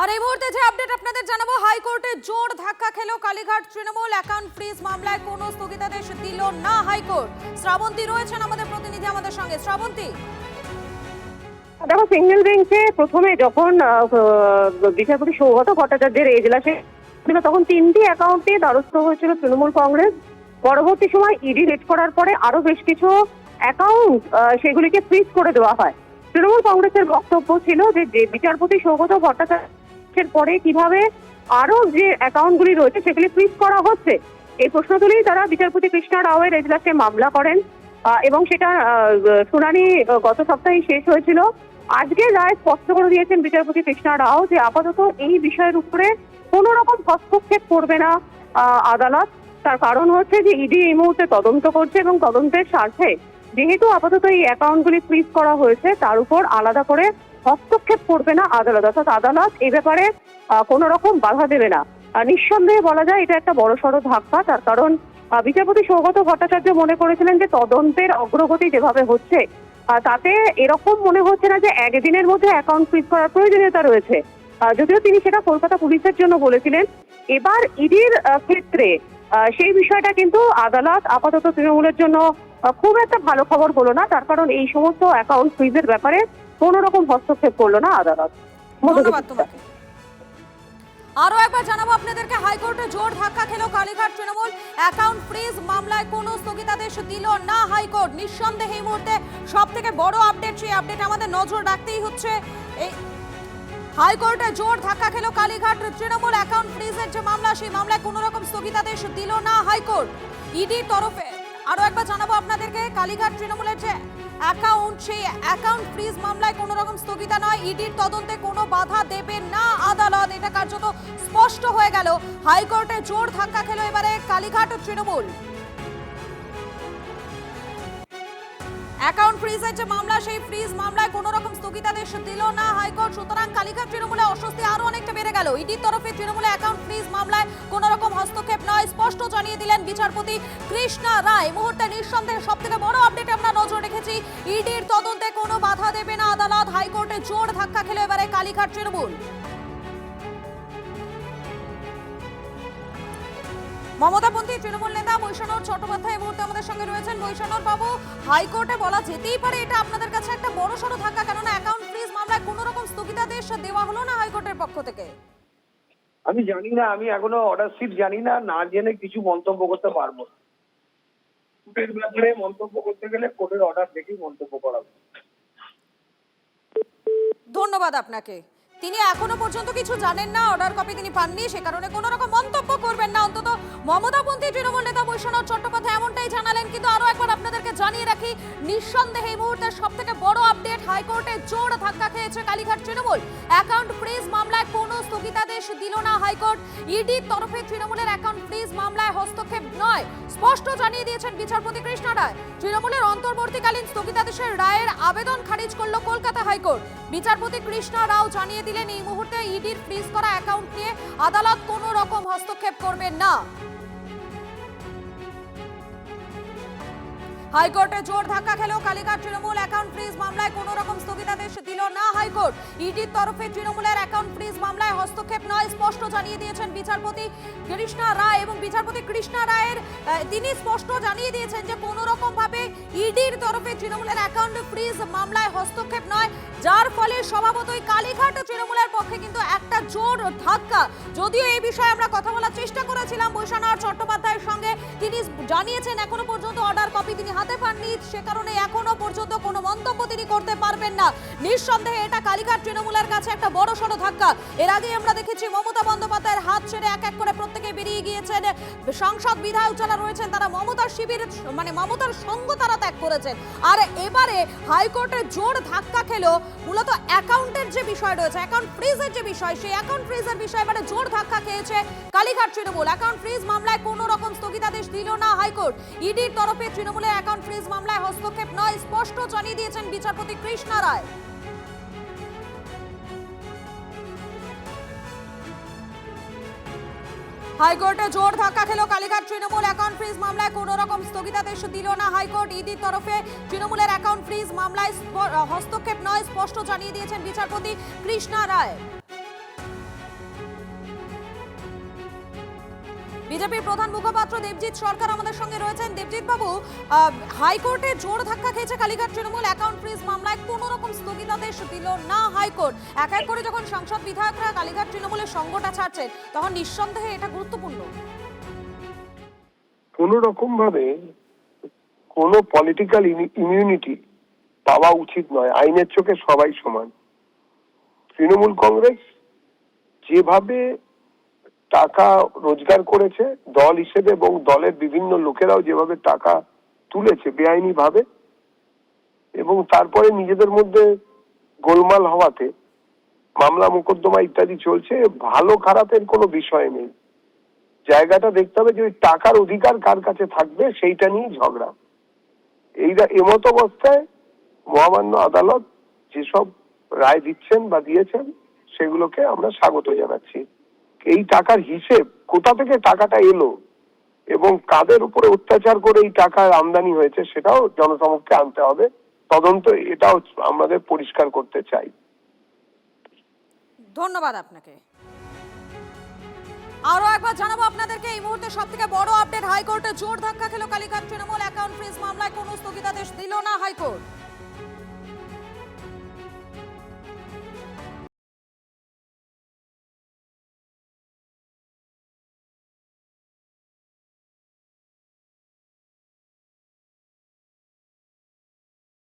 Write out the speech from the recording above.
আর এই মুহূর্তে যে আপডেট আপনাদের জানাবো, হাইকোর্টে জোর ধাক্কা খেলো কালীঘাট তৃণমূল। অ্যাকাউন্ট ফ্রিজ মামলায় কোনো স্থগিতাদেশ দিল না হাইকোর্ট। শ্রাবন্তী রয়েছেন আমাদের প্রতিনিধি আমাদের সঙ্গে। শ্রাবন্তী, দেখো, সিঙ্গেল বেঞ্চে প্রথমে যখন বিচারপতি সৌগত ভট্টাচার্যের এজলাসে তখন 3টি অ্যাকাউন্টে দ্বারস্থ হয়েছিল তৃণমূল কংগ্রেস। পরবর্তী সময় ইডি রেড করার পরে আরো বেশ কিছু অ্যাকাউন্ট সেগুলিকে ফ্রিজ করে দেওয়া হয়। তৃণমূল কংগ্রেসের বক্তব্য ছিল যে বিচারপতি সৌগত ভট্টাচার্যের পরে কিভাবে আরো যে অ্যাকাউন্টগুলি রয়েছে সেগুলি ফ্রিজ করা হচ্ছে, এই প্রশ্ন তুলেই তারা বিচারপতি কৃষ্ণা রাওয়ের এজলাসে মামলা করেন এবং সেটা শুনানি গত সপ্তাহে শেষ হয়েছিল। আজকে রায় স্পষ্ট করে দিয়েছেন বিচারপতি কৃষ্ণা রাও যে আপাতত এই বিষয়ের উপরে কোনো রকম হস্তক্ষেপ করবে না আদালত। তার কারণ হচ্ছে যে ইডি এই মুহূর্তে তদন্ত করছে এবং তদন্তের স্বার্থে যেহেতু আপাতত এই অ্যাকাউন্টগুলি ফ্রিজ করা হয়েছে তার উপর আলাদা করে হস্তক্ষেপ করবে না আদালত, অর্থাৎ আদালত এই ব্যাপারে কোনো রকম বাধা দেবে না। নিঃসন্দেহে বলা যায় এটা একটা বড়সড় ধাক্কা। তার কারণ বিচারপতি সৌগত ভট্টাচার্য মনে করেছিলেন যে তদন্তের অগ্রগতি যেভাবে হচ্ছে তাতে এরকম মনে হচ্ছে না যে একদিনের মধ্যে অ্যাকাউন্ট ফ্রিজ করার প্রয়োজনীয়তা রয়েছে, যদিও তিনি সেটা কলকাতা পুলিশের জন্য বলেছিলেন। এবার ইডির ক্ষেত্রে সেই বিষয়টা কিন্তু আদালত আপাতত তৃণমূলের জন্য খুব একটা ভালো খবর হলো না। তার কারণ এই সমস্ত অ্যাকাউন্ট ফ্রিজের ব্যাপারে কোনো রকম হস্তক্ষেপ করলো না আদালত। ধন্যবাদ তোমাকে। আরো একবার জানাবো আপনাদেরকে, হাইকোর্টে জোর ধাক্কা খেলো কালীঘাট তৃণমূল। অ্যাকাউন্ট ফ্রিজ মামলায় কোনো স্থগিতাদেশ দিল না হাইকোর্ট। নিঃসন্দেহে এই মুহূর্তে সব থেকে বড় আপডেট, সেই আপডেট আমাদের নজর রাখতেই হচ্ছে। এই হাইকোর্টে জোর ধাক্কা খেলো কালীঘাট তৃণমূল। অ্যাকাউন্ট ফ্রিজের যে মামলা, সেই মামলায় কোনো রকম স্থগিতাদেশ দিল না হাইকোর্ট ইডির তরফে। আরো একবার জানাবো আপনাদেরকে, কালীঘাট তৃণমূলের যে অ্যাকাউন্ট, সেই অ্যাকাউন্ট ফ্রিজ মামলায় কোনো রকম স্থগিতা নয়, ইডির তদন্তে কোনো বাধা দেবে না আদালত। এটা কার্যত স্পষ্ট হয়ে গেল। হাইকোর্টে জোর ধাক্কা খেলো এবারে কালীঘাট তৃণমূল। অ্যাকাউন্ট ফ্রিজের যে মামলা, সেই ফ্রিজ মামলায় কোনো রকম স্থগিতাদেশ দিল না হাইকোর্ট। সুতরাং কালীঘাট তৃণমূলে অস্বস্তি আরো অনেকটা বেড়ে গেল। ইডির তরফে তৃণমূলে অ্যাকাউন্ট ফ্রিজ মামলায় কোনো রকম হস্তক্ষেপ নয়, স্পষ্ট জানিয়ে দিলেন বিচারপতি কৃষ্ণা রায়। মুহূর্তে নিঃসন্দেহে সব থেকে বড় আপডেট আমরা নজর রেখেছি, ইডির তদন্তে কোনো বাধা দেবে না আদালত। হাইকোর্টে জোর ধাক্কা খেলো এবারে কালীঘাট তৃণমূল। মমতাপন্থী তৃণমূল নেতা বৈষ্ণব চট্টোপাধ্যায় এই মুহূর্তে আমাদের সঙ্গে রয়েছেন। বৈষ্ণব বাবু, হাইকোর্টে বলা যেতেই পারে এটা আপনাদের কাছে একটা বড় সড়ো ধাক্কা, কেননা অ্যাকাউন্ট ফ্রিজ মামলায় কোনো রকম স্থগিতাদেশ দেওয়া হলো না হাইকোর্টের পক্ষ থেকে। আমি জানি না, আমি এখনো অর্ডার শিট জানি না, না জেনে কিছু মন্তব্য করতে পারবো না। কোর্টের ব্যাপারে মন্তব্য করতে গেলে কোর্টের অর্ডার দেখেই মন্তব্য করা হবে। ধন্যবাদ আপনাকে। তিনি এখনো পর্যন্ত কিছু জানেন না, অর্ডার কপি তিনি পাননি, সে কারণে কোনো রকম মন্তব্য করবেন না। অন্তত মমতাপন্থী তৃণমূল নেতা বৈষ্ণব চট্টোপাধ্যায় এমনটাই জানালেন। কিন্তু আরো একবার আপনাদেরকে জানিয়ে রাখি, নিঃসন্দেহে এই মুহূর্তে সব থেকে বড় আপডেট, হাইকোর্টে জোর ধাক্কা খেয়েছে কালীঘাট তৃণমূল। অ্যাকাউন্ট ফ্রিজ মামলায় কোনো স্থগিতাদেশ দিল না হাইকোর্ট। ইডির তরফে তৃণমূলের অ্যাকাউন্ট ফ্রিজ মামলায় হস্তক্ষেপ নয়, স্পষ্ট জানিয়ে দিয়েছেন বিচারপতি কৃষ্ণা রায়। তৃণমূলের অন্তর্বর্তীকালীন স্থগিতাদেশের রায়ের আবেদন খারিজ করল কলকাতা হাইকোর্ট। বিচারপতি কৃষ্ণা রাও জানিয়ে দিলেন এই মুহূর্তে ইডির ফ্রিজ করা অ্যাকাউন্ট নিয়ে আদালত কোনো রকম হস্তক্ষেপ করবেন না। হাইকোর্টে জোর ধাক্কা খেলো কালীঘাট তৃণমূল। অ্যাকাউন্ট ফ্রিজ মামলায় কোনো রকম স্থগিতাদেশ দিল না হাইকোর্ট। ইডির তরফে তৃণমূলের অ্যাকাউন্ট ফ্রিজ মামলায় হস্তক্ষেপ নয়, স্পষ্ট জানিয়ে দিয়েছেন বিচারপতি কৃষ্ণা রায়। এবং বিচারপতি কৃষ্ণা রায়ের তিনি স্পষ্ট জানিয়ে দিয়েছেন যে কোনো রকম ভাবে ইডির তরফে তৃণমূলের অ্যাকাউন্ট ফ্রিজ মামলায় হস্তক্ষেপ নয়, যার ফলে স্বভাবতই কালীঘাট তৃণমূলের পক্ষে কিন্তু একটা জোর ধাক্কা। যদিও এই বিষয়ে আমরা কথা বলার চেষ্টা করেছিলাম বৈষ্ণব চট্টোপাধ্যায়ের সঙ্গে, তিনি জানিয়েছেন এখনো পর্যন্ত অর্ডার কপি তিনি হাতে পাননি, সে কারণে এখনো পর্যন্ত কোনো মন্তব্য তিনি করতে পারবেন না। নিঃসন্দেহে এটা কালীঘাট তৃণমূলের কাছে একটা বড় সড়ো ধাক্কা। এর আগে আমরা দেখেছি মমতা বন্দ্যোপাধ্যায়ের হাত ছেড়ে এক এক করে প্রত্যেকে বেরিয়ে গিয়েছেন। সাংসদ বিধায়ক যারা রয়েছেন তারা মমতার শিবির, মানে মমতার সঙ্গ তারা ত্যাগ করেছেন। আর এবারে হাইকোর্টে জোর ধাক্কা খেলো মূলত অ্যাকাউন্টের যে বিষয় রয়েছে, অ্যাকাউন্ট ফ্রিজের যে বিষয়, সেই অ্যাকাউন্ট ফ্রিজের বিষয়ে এবারে জোর ধাক্কা খেয়েছে কালীঘাট তৃণমূল। অ্যাকাউন্ট ফ্রিজ মামলায় কোনো রকম স্থগিতাদেশ দিল না হাইকোর্ট। ইডির তরফে তৃণমূলের অ্যাকাউন্ট ফ্রিজ মামলায় হস্তক্ষেপ নয়, স্পষ্ট জানিয়ে দিয়েছেন বিচারপতি কৃষ্ণা রায়। হাইকোর্টে জোর ধাক্কা খেলো কালীঘাট তৃণমূল। অ্যাকাউন্ট ফ্রিজ মামলায় কোনো রকম স্থগিতাদেশ দিল না হাইকোর্ট। ইডির তরফে তৃণমূলের অ্যাকাউন্ট ফ্রিজ মামলায় হস্তক্ষেপ নয়, স্পষ্ট জানিয়ে দিয়েছেন বিচারপতি কৃষ্ণা রায়। বিজেপির প্রধান মুখপাত্র দেবজিৎ সরকার আমাদের সঙ্গে রয়েছেন। দেবজিৎ বাবু, হাইকোর্টে জোর ধাক্কা খেয়েছে কালীঘাট তৃণমূল অ্যাকাউন্ট ফ্রিজ মামলায় কোনো রকম স্থগিতাদেশ দিল না হাইকোর্ট। এক এক করে যখন সাংসদ বিধায়করা কালীঘাট তৃণমূলের সঙ্গটা ছাড়ছেন তখন নিঃসন্দেহে এটা গুরুত্বপূর্ণ। কোনো রকম ভাবে কোনো পলিটিক্যাল ইমিউনিটি পাওয়া উচিত নয়। আইনের চোখে সবাই সমান। তৃণমূল কংগ্রেস যেভাবে টাকা রোজগার করেছে দল হিসেবে এবং দলের বিভিন্ন লোকেরাও যেভাবে টাকা তুলেছে বেআইনি ভাবে এবং তারপরে নিজেদের মধ্যে গোলমাল হওয়াতে মামলা মোকদ্দমা ইত্যাদি চলছে, ভালো খারাপের কোনো বিষয় নেই। জায়গাটা দেখতে হবে যে ওই টাকার অধিকার কার কাছে থাকবে সেইটা নিয়ে ঝগড়া। এমত অবস্থায় মহামান্য আদালত যেসব রায় দিচ্ছেন বা দিয়েছেন সেগুলোকে আমরা স্বাগত জানাচ্ছি। এই টাকার হিসেব, কোথা থেকে টাকাটা এলো এবং কাদের উপরে অত্যাচার করে এই টাকার আমদানি হয়েছে সেটাও জনসমক্ষে আনতে হবে। তদন্ত এটাও আমাদের পরিষ্কার করতে চাই। ধন্যবাদ আপনাকে। আরো একবার জানাবো আপনাদেরকে এই মুহূর্তে সবথেকে বড় আপডেট, হাইকোর্টে জোর ধাক্কা খেলো কালীঘাট তৃণমূল অ্যাকাউন্ট ফ্রিজ মামলায় কোনো স্থগিতাদেশ দিল না হাইকোর্ট।